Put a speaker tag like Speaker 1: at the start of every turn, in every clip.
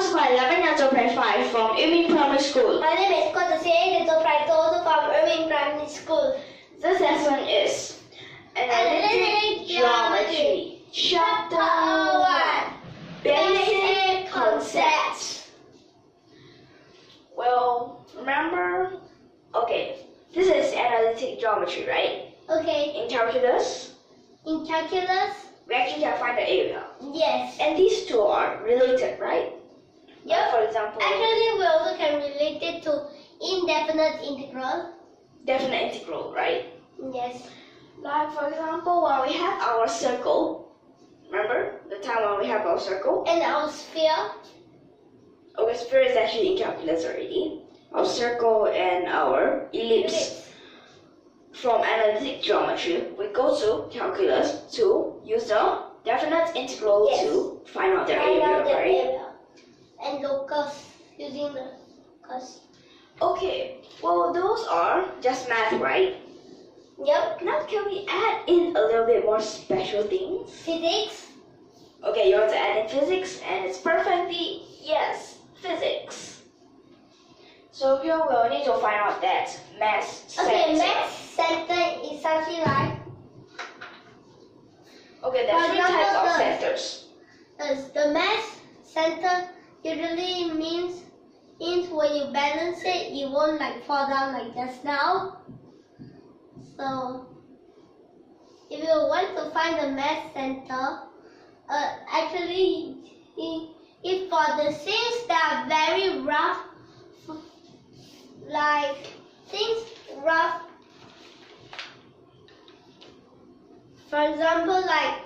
Speaker 1: Square 11 years old, grade 5 from YUMIN Primary School.
Speaker 2: My name is also from YUMIN Primary School.
Speaker 1: This lesson is Analytic Geometry, Chapter 1, Basic Concepts. Well, remember? Okay, this is analytic geometry, right?
Speaker 2: Okay.
Speaker 1: In calculus,
Speaker 2: we
Speaker 1: actually can find the area.
Speaker 2: Yes.
Speaker 1: And these two are related, right?
Speaker 2: Yep.
Speaker 1: For example,
Speaker 2: actually, we also can relate it to indefinite integral.
Speaker 1: Definite integral, right?
Speaker 2: Yes.
Speaker 1: Like, for example, when we have our circle, remember the time when we have our circle?
Speaker 2: And our sphere.
Speaker 1: Okay, sphere is actually in calculus already. Our circle and our ellipse. From analytic geometry, we go to calculus to use the definite integral to find out their area, right?
Speaker 2: And locus, using the locus.
Speaker 1: Okay, well, those are just math, right?
Speaker 2: Yep.
Speaker 1: Now can we add in a little bit more special things?
Speaker 2: Physics.
Speaker 1: Okay, you want to add in physics, and it's perfectly, yes, physics. So here we'll need to find out that mass center.
Speaker 2: Okay, mass center is something like...
Speaker 1: Okay, there are three types of centers.
Speaker 2: The mass center usually means when you balance it, you won't like fall down like just now. So, if you want to find the mass center, actually, if for the things that are very rough, like things rough, for example, like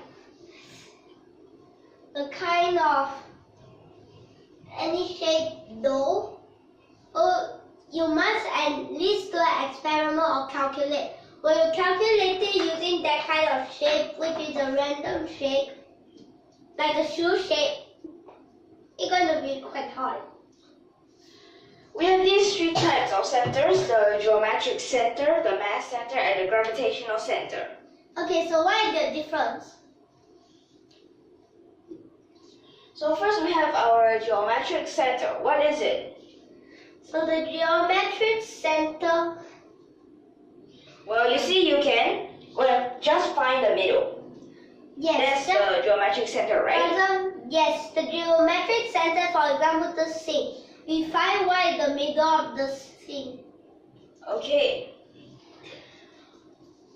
Speaker 2: the kind of any shape dough, you must at least do an experiment or calculate. When you calculate it using that kind of shape, which is a random shape, like a shoe shape, it's going to be quite hard.
Speaker 1: We have these three types of centers: the geometric center, the mass center, and the gravitational center.
Speaker 2: Okay, so what is the difference?
Speaker 1: So first we have our geometric center. What is it?
Speaker 2: So the geometric center...
Speaker 1: Well, you see, you can just find the middle.
Speaker 2: Yes.
Speaker 1: That's the geometric center, right?
Speaker 2: Yes, the geometric center, for example, the thing. We find what is the middle of the thing.
Speaker 1: Okay.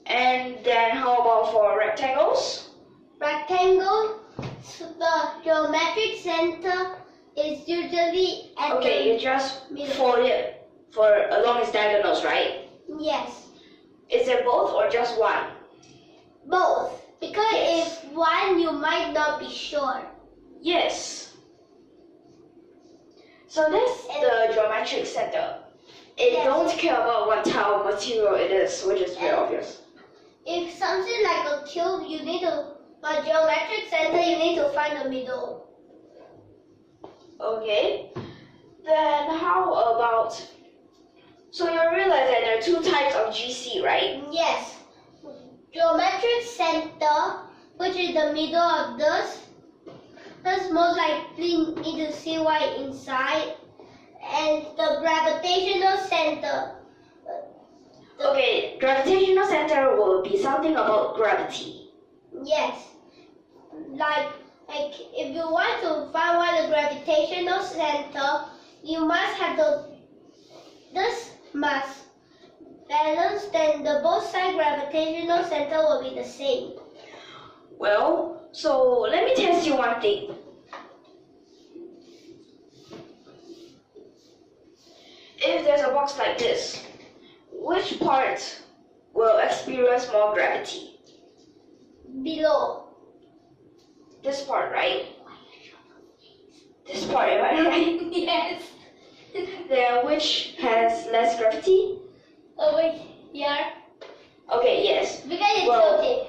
Speaker 1: And then how about for rectangles?
Speaker 2: Rectangle, so the geometric center is usually at
Speaker 1: okay, you just fold it along its diagonals, right?
Speaker 2: Yes.
Speaker 1: Is it both or just one?
Speaker 2: Both. Because
Speaker 1: yes.
Speaker 2: if one, you might not be sure.
Speaker 1: Yes. So that's the geometric center. It don't care about what type of material it is, which is very obvious.
Speaker 2: If something like a cube, you need to, a geometric center, you need to find the middle.
Speaker 1: Okay. Then how about, so you realize that there are two types of GC, right?
Speaker 2: Yes. Geometric center, which is the middle of this, that's most likely need to see what is inside, and the gravitational center.
Speaker 1: Okay, gravitational center will be something about gravity.
Speaker 2: Yes. Like if you want to find what the gravitational center, you must have this must balance, then the both side gravitational center will be the same.
Speaker 1: Well, so let me test you one thing. If there's a box like this, which part will experience more gravity?
Speaker 2: Below.
Speaker 1: This part, right? This part, am I right?
Speaker 2: Yes.
Speaker 1: Then which has less gravity?
Speaker 2: Over here.
Speaker 1: Okay, yes.
Speaker 2: Because it's tilted.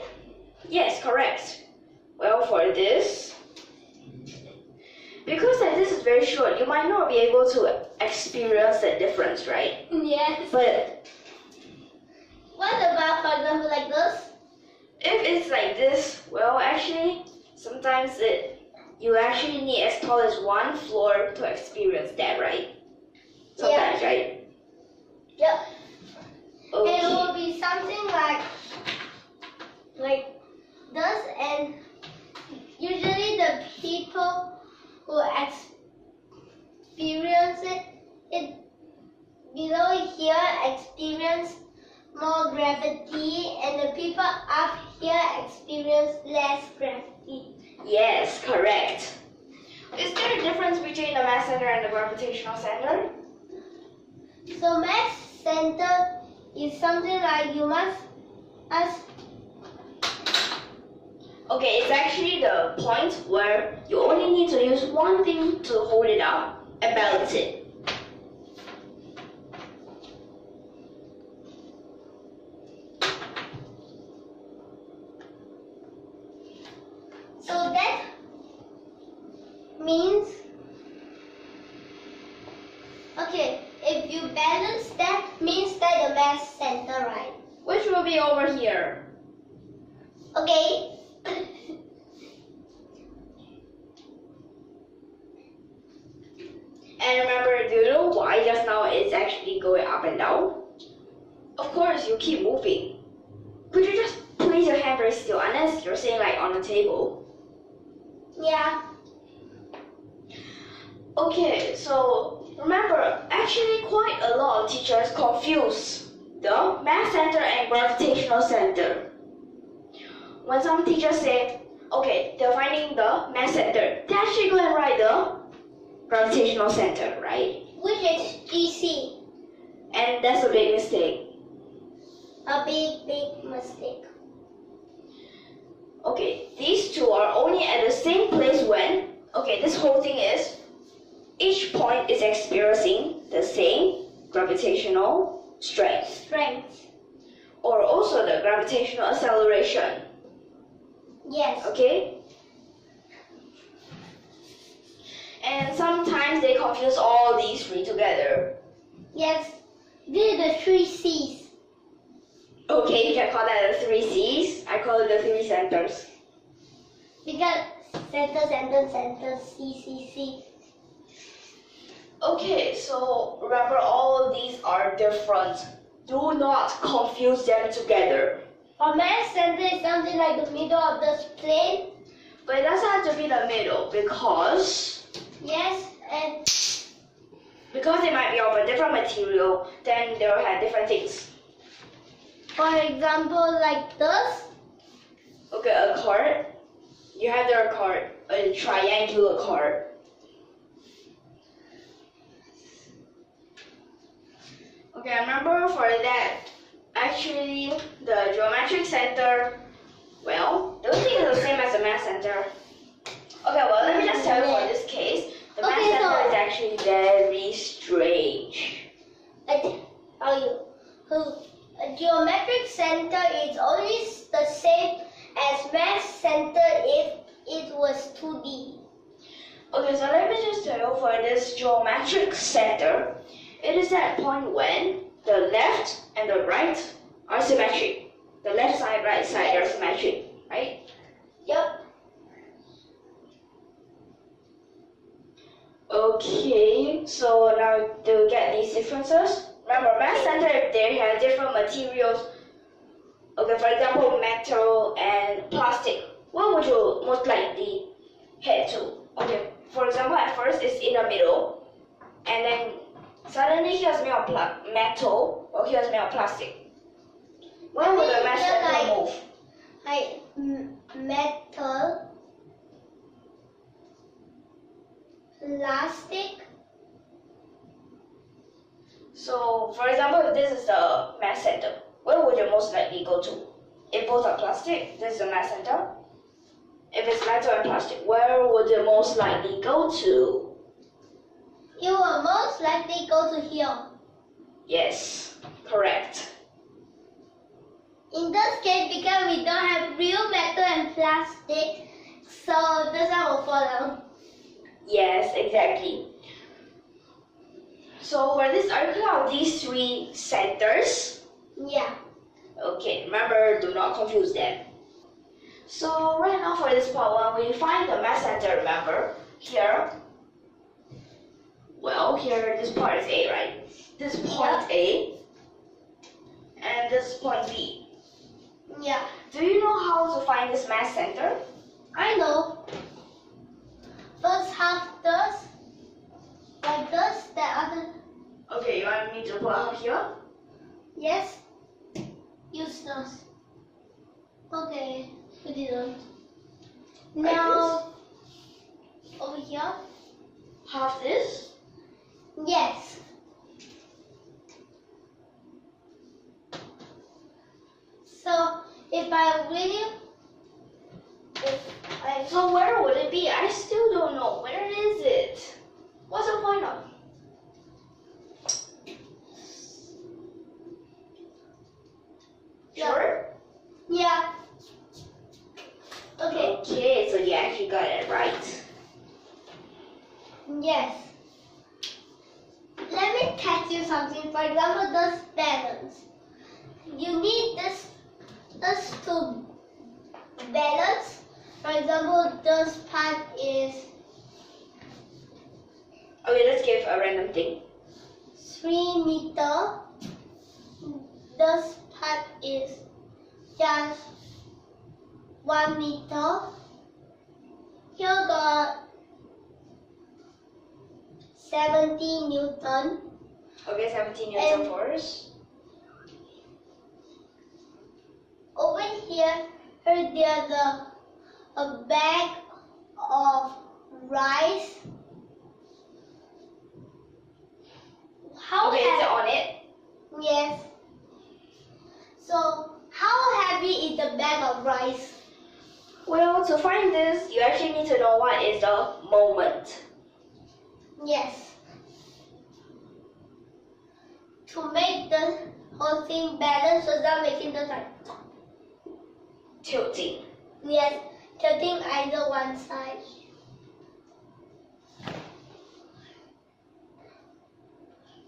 Speaker 1: Yes, correct. Well, for this, because like this is very short, you might not be able to experience the difference, right?
Speaker 2: Yes.
Speaker 1: But
Speaker 2: what about, for example, like this?
Speaker 1: if it's like this, well, actually, sometimes it you actually need as tall as 1 floor to experience that, right? Sometimes, right?
Speaker 2: Yep.
Speaker 1: Okay.
Speaker 2: It will be something like this, and usually the people who experience it below here experience more gravity, and the people up here experience less gravity.
Speaker 1: Yes, correct. Is there a difference between the mass center and the gravitational center?
Speaker 2: So mass center is something like you must
Speaker 1: Okay, it's actually the point where you only need to use one thing to hold it up and balance it.
Speaker 2: So that means, okay, if you balance that means that the mass center, right?
Speaker 1: Which will be over here.
Speaker 2: Okay.
Speaker 1: And remember, do you know why just now it's actually going up and down? Of course, you keep moving. Could you just place your hand very still unless you're saying like on the table?
Speaker 2: Yeah.
Speaker 1: Okay, so remember, actually quite a lot of teachers confuse the mass center and gravitational center. When some teachers say, okay, they're finding the mass center, they actually go and write the gravitational center, right?
Speaker 2: Which is GC.
Speaker 1: And that's a big mistake.
Speaker 2: A big mistake.
Speaker 1: Okay, these two are only at the same place when, okay, this whole thing is, each point is experiencing the same gravitational strength. Or also the gravitational acceleration.
Speaker 2: Yes.
Speaker 1: Okay? And sometimes they confuse all these three together.
Speaker 2: Yes. These are the 3 C's.
Speaker 1: Okay, you can call that the 3 C's. I call it the 3 centers.
Speaker 2: Because center, C.
Speaker 1: Okay, so remember all these are different. Do not confuse them together.
Speaker 2: A mass center is something like the middle of this plane.
Speaker 1: But it doesn't have to be the middle because they might be of a different material, then they will have different things.
Speaker 2: For example, like this.
Speaker 1: Okay, a card. You have their card, a triangular card. Okay, remember for that, actually the geometric center, well, those things are the same as the mass center. Okay, well, let me just tell you for this case, the mass center is actually very strange.
Speaker 2: I tell you, a geometric center is only the same as mass center if it was 2D.
Speaker 1: Okay, so let me just tell you for this geometric center, it is that point when the left and the right are symmetric. The left side, right side are symmetric, right?
Speaker 2: Yep.
Speaker 1: Okay, so now to get these differences, remember mass center, if they have different materials, okay, for example, metal and plastic, what would you most likely head to? Okay, for example, at first it's in the middle, and then suddenly here's made of metal, or here's made of plastic. Where would the mass center move?
Speaker 2: Like metal, plastic.
Speaker 1: So, for example, if this is the mass center, where would you most likely go to? If both are plastic, this is the mass center. If it's metal and plastic, where would you most likely go to?
Speaker 2: You will most likely go to here.
Speaker 1: Yes, correct.
Speaker 2: In this case, because we don't have real metal and plastic, so this one will fall down.
Speaker 1: Yes, exactly. So for this article of these 3 centers,
Speaker 2: Yeah.
Speaker 1: okay, remember, do not confuse them. So right now for this part, when we find the mass center, remember here. Well, here this part is A, right? This is point A, and this is point B.
Speaker 2: Yeah.
Speaker 1: Do you know how to find this mass center?
Speaker 2: I know. First half this, like this, the other.
Speaker 1: Okay, you want me to put up here?
Speaker 2: Yes. Use this. Okay, put it on.
Speaker 1: Like
Speaker 2: Now, over here.
Speaker 1: Half this?
Speaker 2: Yes. So, if I really,
Speaker 1: So where would it be? I still don't know. Where is it? What's the point of? Sure?
Speaker 2: Yeah. Okay.
Speaker 1: Okay, so you actually got it right.
Speaker 2: Yes. Let me test you something. For example, this balance. You need this to balance. For example, this part is
Speaker 1: Okay, let's give a random thing.
Speaker 2: 3 meter. This part is just 1 meter. Here got 70 Newton.
Speaker 1: Okay, 17 Newton
Speaker 2: And-
Speaker 1: force.
Speaker 2: Over here, there's a bag of rice. How
Speaker 1: Okay, is it
Speaker 2: heavy?
Speaker 1: on it?
Speaker 2: Yes. So, how heavy is the bag of rice?
Speaker 1: Well, to find this, you actually need to know what is the moment.
Speaker 2: Yes. To make the whole thing balance without making the like.
Speaker 1: Tilting.
Speaker 2: Yes, tilting either one side.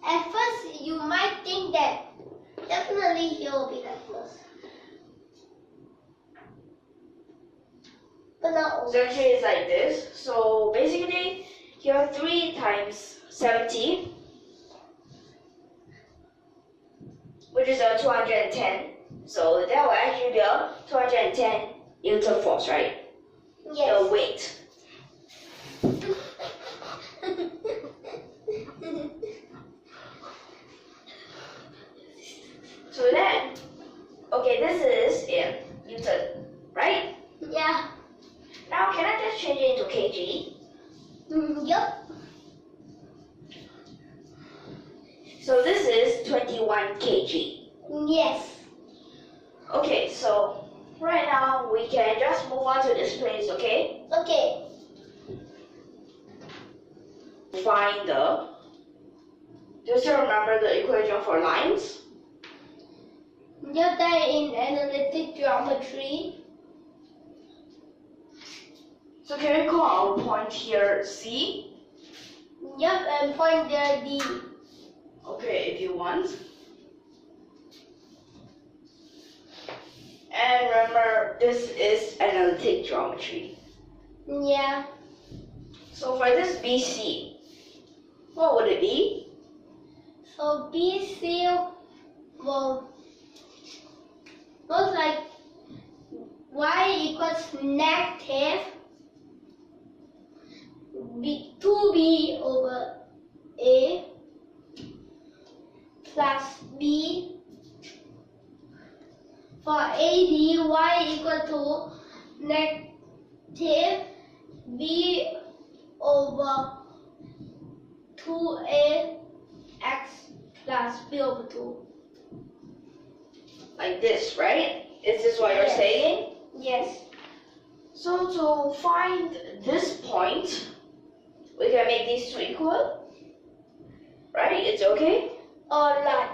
Speaker 2: At first, you might think that definitely here will be like this. But not
Speaker 1: So
Speaker 2: always.
Speaker 1: actually it's like this. So basically, here 3 times 70, which is a 210. So that will actually be a 210 Newton force, right? The
Speaker 2: Yes.
Speaker 1: weight. So then, okay, this is in Newton, right?
Speaker 2: Yeah.
Speaker 1: Now can I just change it into kg?
Speaker 2: Yup.
Speaker 1: So this is 21 kg.
Speaker 2: Yes.
Speaker 1: Okay, so right now we can just move on to this place, okay?
Speaker 2: Okay.
Speaker 1: Find the, do you still remember the equation for lines?
Speaker 2: Yup, that in analytic geometry.
Speaker 1: So can we call our point here C?
Speaker 2: Yup, and point there D.
Speaker 1: Okay, if you want. And remember, this is analytic geometry.
Speaker 2: Yeah.
Speaker 1: So for this BC, what would it be?
Speaker 2: So BC will look like y equals negative 2b over a plus b. For AD, y equal to negative b over 2a x plus b over 2.
Speaker 1: Like this, right? Is this what you're
Speaker 2: Yes.
Speaker 1: saying?
Speaker 2: Yes.
Speaker 1: So to find this point, we can make these two equal, right? It's okay?
Speaker 2: Alright.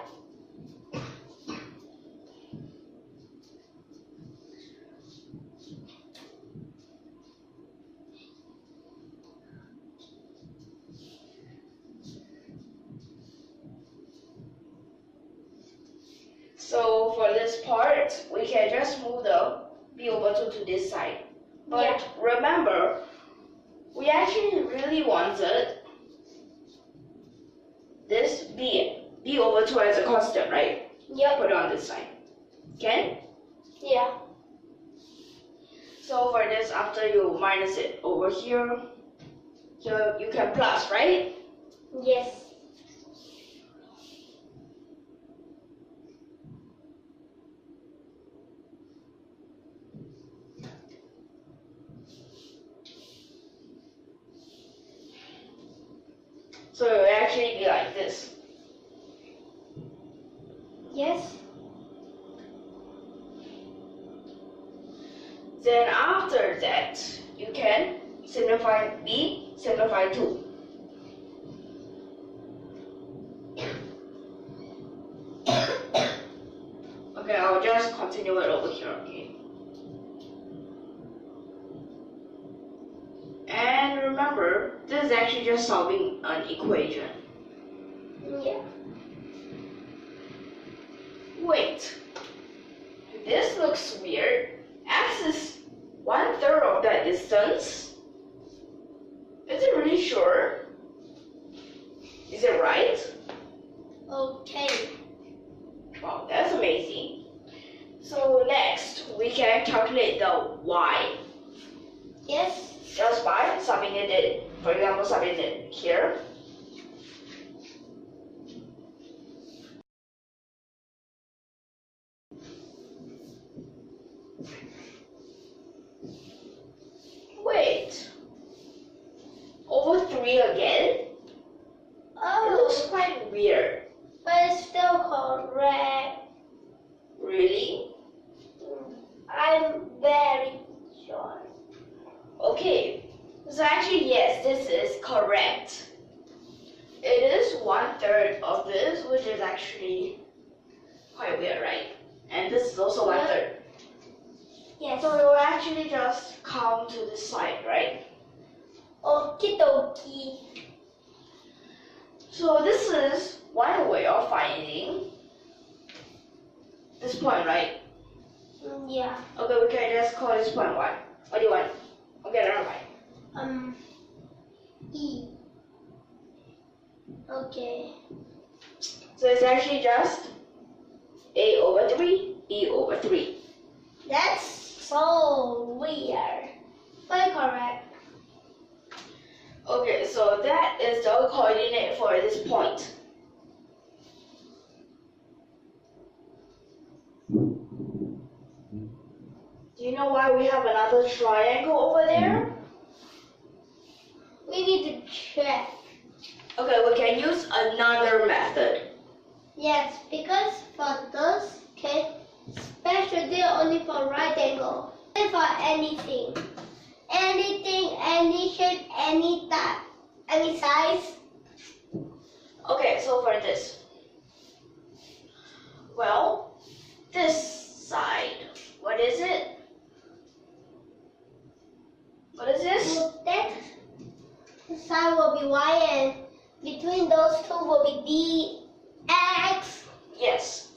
Speaker 1: So for this part, we can just move the b over 2 to this side. But
Speaker 2: Yeah.
Speaker 1: remember, we actually really wanted this b over 2 as a constant, right?
Speaker 2: Yep.
Speaker 1: Put it on this side. Okay?
Speaker 2: Yeah.
Speaker 1: So for this, after you minus it over here, you can plus, right?
Speaker 2: Yes.
Speaker 1: So it will actually be like this.
Speaker 2: Yes.
Speaker 1: Then after that, you can simplify b, simplify 2. Okay, I'll just continue it over here, okay? And remember, this is actually just solving an equation.
Speaker 2: Yeah.
Speaker 1: Wait, this looks weird. X is 1/3 of that distance. Is it really sure? Is it right?
Speaker 2: Okay.
Speaker 1: Wow, that's amazing. So next, we can calculate the y.
Speaker 2: Yes.
Speaker 1: Just by submitting it, for example, submitting it here. Wait, over 3 again? It looks
Speaker 2: Oh,
Speaker 1: quite weird.
Speaker 2: but it's still correct.
Speaker 1: Really?
Speaker 2: I'm very sure.
Speaker 1: Okay, so actually yes, this is correct. It is 1/3 of this, which is actually quite weird, right? And this is also 1/3.
Speaker 2: Yes.
Speaker 1: So it will actually just come to this side, right?
Speaker 2: Okie dokie.
Speaker 1: So this is one way of finding this point, right?
Speaker 2: Yeah.
Speaker 1: Okay, we can just call this point y. What do you want? Okay, never mind.
Speaker 2: E. Okay.
Speaker 1: So it's actually just a over 3, b over 3.
Speaker 2: That's so weird. But correct.
Speaker 1: Okay, so that is the coordinate for this point. Do you know why we have another triangle over there?
Speaker 2: We need to check.
Speaker 1: Okay, we can use another method.
Speaker 2: Yes, because for those, okay, especially only for right angle. And for anything. Anything, any shape, any type, any size.
Speaker 1: Okay, so for this. Well, this side, what is it? What is this?
Speaker 2: So that side will be y and between those two will be dx.
Speaker 1: Yes.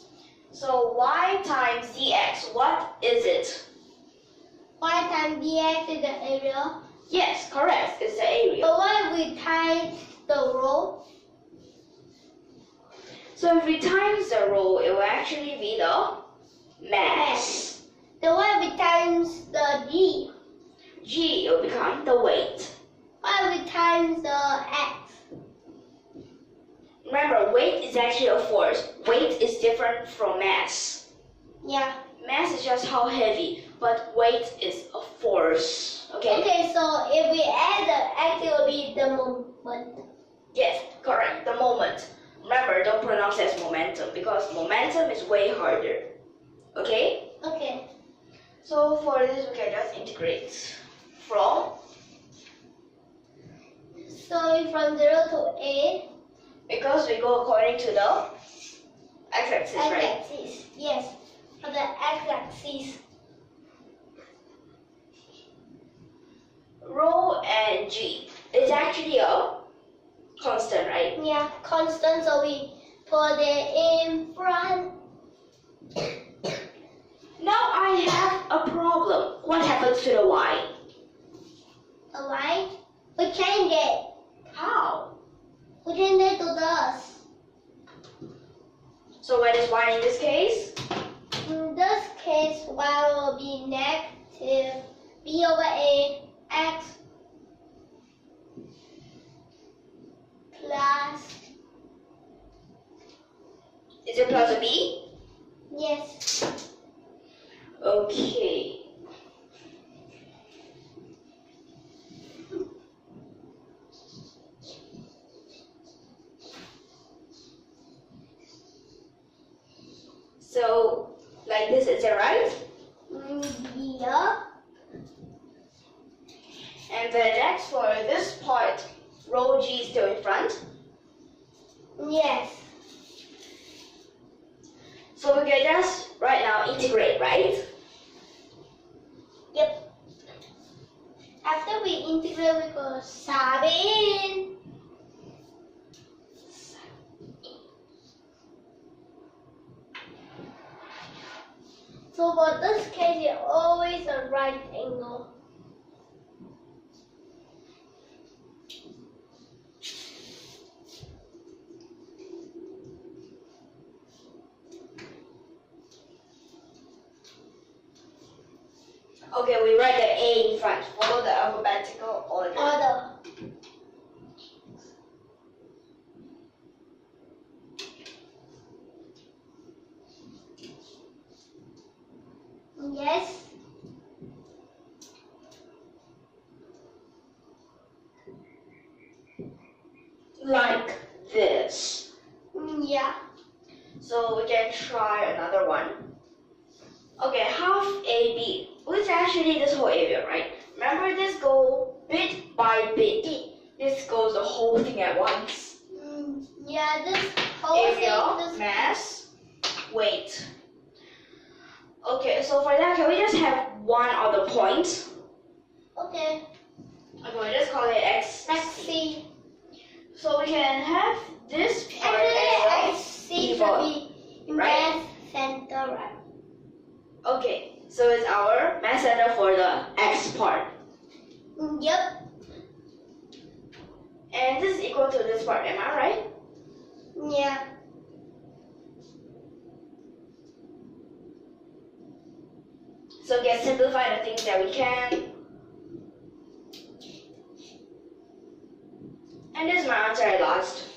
Speaker 1: So y times dx, what is it?
Speaker 2: Y times dx is the area.
Speaker 1: Yes, correct, it's the area.
Speaker 2: But what if we times the row?
Speaker 1: So if we times the row, it will actually be the mass.
Speaker 2: Then what if we times the g?
Speaker 1: G will become the weight.
Speaker 2: What if we times the x?
Speaker 1: Remember, weight is actually a force. Weight is different from mass.
Speaker 2: Yeah.
Speaker 1: Mass is just how heavy, but weight is a force. Okay?
Speaker 2: Okay, so if we add the x, it will be the moment.
Speaker 1: Yes, correct. The moment. Remember, don't pronounce it as momentum because momentum is way harder. Okay?
Speaker 2: Okay.
Speaker 1: So for this, we can just integrate from,
Speaker 2: So from 0 to a,
Speaker 1: because we go according to the x-axis, right?
Speaker 2: x-axis. Yes, for the x-axis.
Speaker 1: Rho and g is actually a constant, right?
Speaker 2: Yeah, constant, so we put it in front.
Speaker 1: Now I have a a problem. What happens to the y?
Speaker 2: The y, we change it.
Speaker 1: How?
Speaker 2: We change it to this.
Speaker 1: So what is y in this case?
Speaker 2: In this case, y will be negative b over a x plus.
Speaker 1: Is it plus a b?
Speaker 2: Yes.
Speaker 1: Okay. So, like this, is it right?
Speaker 2: Yeah.
Speaker 1: And then next for this part, row G is still in front.
Speaker 2: Yes.
Speaker 1: So we can just right now integrate, right?
Speaker 2: Yep. After we integrate, we go sub in. So for this case, it's always a right angle.
Speaker 1: Okay, we write the A in front. Follow the alphabetical order.
Speaker 2: Yes.
Speaker 1: Like this.
Speaker 2: Yeah.
Speaker 1: So we can try another one. Okay, half AB, which actually this whole area, right? Remember this go bit by bit. This goes the whole thing at once.
Speaker 2: Yeah, this whole
Speaker 1: Area,
Speaker 2: thing.
Speaker 1: mass, weight. Okay, so for that, can we just have one other point?
Speaker 2: Okay.
Speaker 1: Okay, we'll just call it X.
Speaker 2: Let's see.
Speaker 1: So we can have this part
Speaker 2: Actually,
Speaker 1: as
Speaker 2: XC
Speaker 1: equal,
Speaker 2: should be in
Speaker 1: right?
Speaker 2: mass center, right?
Speaker 1: Okay, so it's our mass center for the X part.
Speaker 2: Yep.
Speaker 1: And this is equal to this part, am I right?
Speaker 2: Yeah.
Speaker 1: So get simplify the things that we can. And this is my answer at last.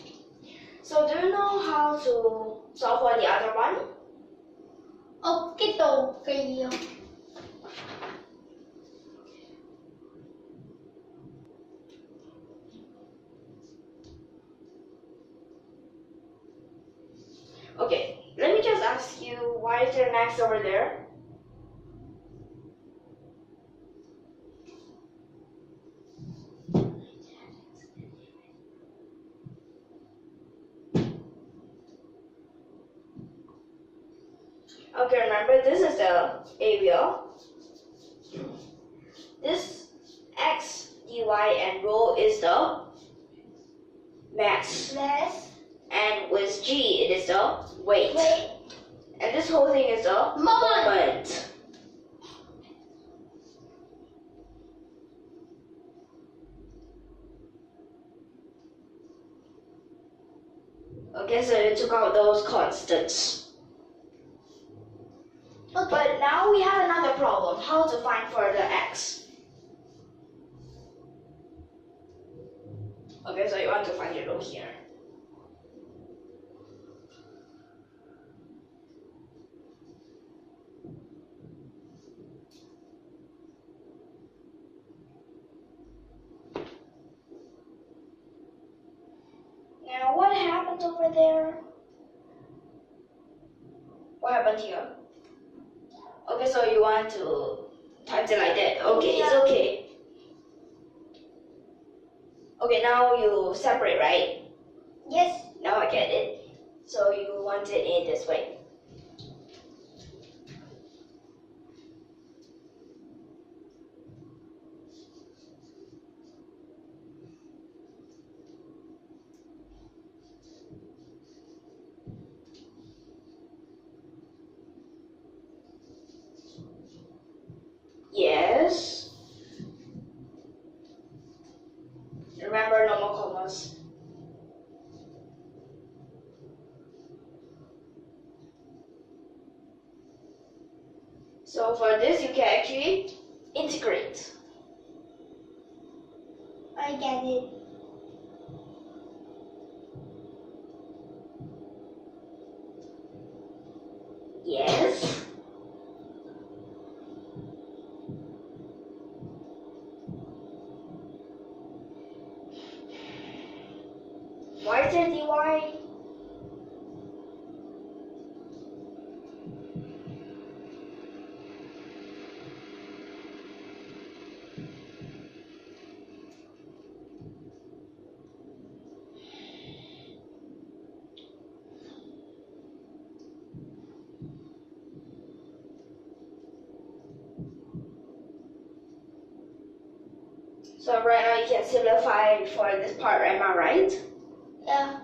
Speaker 1: So do you know how to solve for the other one?
Speaker 2: Okay, okay.
Speaker 1: Okay, let me just ask you, why is there an X over there? Okay, remember this is the area. This X, dy, and rho is the mass.
Speaker 2: Mass.
Speaker 1: And with G, it is the weight.
Speaker 2: Wait.
Speaker 1: And this whole thing is the moment. Okay, so you took out those constants.
Speaker 2: Okay.
Speaker 1: But now we have another problem, how to find for the X. Okay, so you want to find it over here. Now what happened over there? What happened here? Okay, so you want to type it like that. Okay,
Speaker 2: Yeah.
Speaker 1: it's okay. Okay, now you separate, right?
Speaker 2: Yes.
Speaker 1: Now I get it. So you want it in this way. this. Remember normal commas. So for this, you can actually integrate.
Speaker 2: I get it.
Speaker 1: Yes. Why is there dy? So right now you can simplify for this part, am I right?
Speaker 2: Yeah.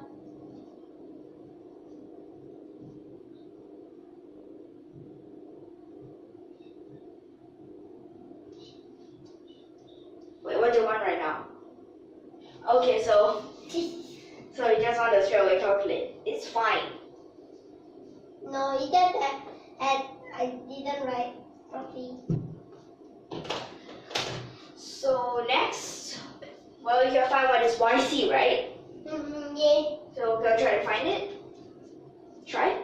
Speaker 1: Wait, what do you want right now? Okay, so you just want to straight away calculate. It's fine.
Speaker 2: No, you get that. And I didn't write properly.
Speaker 1: So next, well, you can find what is YC, right?
Speaker 2: Yeah.
Speaker 1: So go try to find it. Try.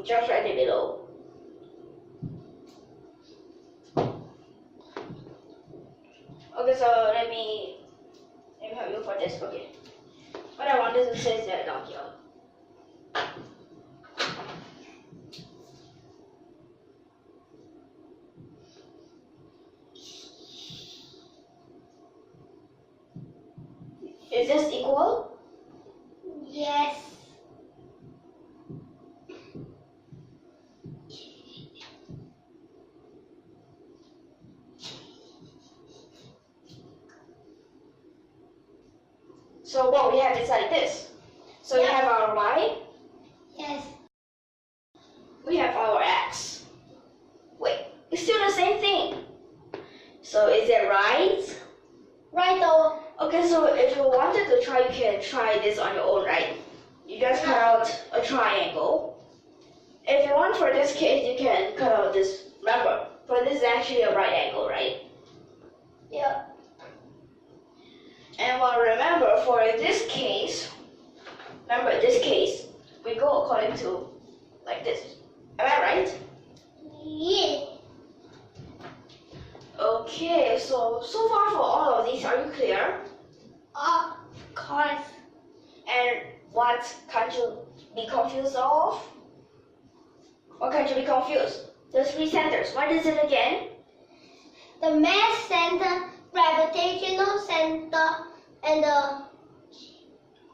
Speaker 1: Just right in the middle. Okay, so let me help you for this. Okay. What I wanted to say is that down here. Is this equal?
Speaker 2: Yes.
Speaker 1: So what we have is like this. So we have our y,
Speaker 2: Yes.
Speaker 1: we have our x. Wait, it's still the same thing. So is it right?
Speaker 2: Right over.
Speaker 1: Okay, so if you wanted to try, you can try this on your own, right? You just cut out a triangle. If you want for this case, you can cut out this. Remember, for this is actually a right angle, right?
Speaker 2: Yeah.
Speaker 1: And well, remember for this case, we go according to like this. Am I right?
Speaker 2: Yeah.
Speaker 1: Okay, so far for all of these, are you clear?
Speaker 2: Of course.
Speaker 1: And what can't you be confused of? What can't you be confused? The three centers. What is it again?
Speaker 2: The mass center, gravitational center, and the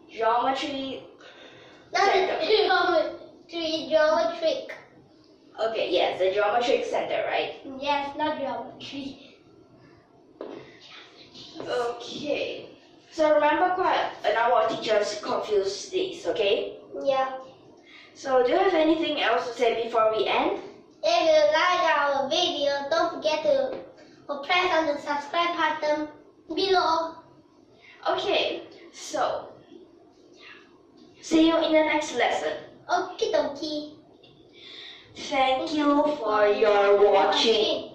Speaker 1: Geometry.
Speaker 2: geometric.
Speaker 1: Okay, yes, the geometric center, right?
Speaker 2: Yes, not geometry.
Speaker 1: Okay. So remember our teachers confused these, okay?
Speaker 2: Yeah.
Speaker 1: So do you have anything else to say before we end?
Speaker 2: If you like our video, don't forget to press on the subscribe button below.
Speaker 1: Okay, so see you in the next lesson.
Speaker 2: Okie dokie.
Speaker 1: Thank you for your watching.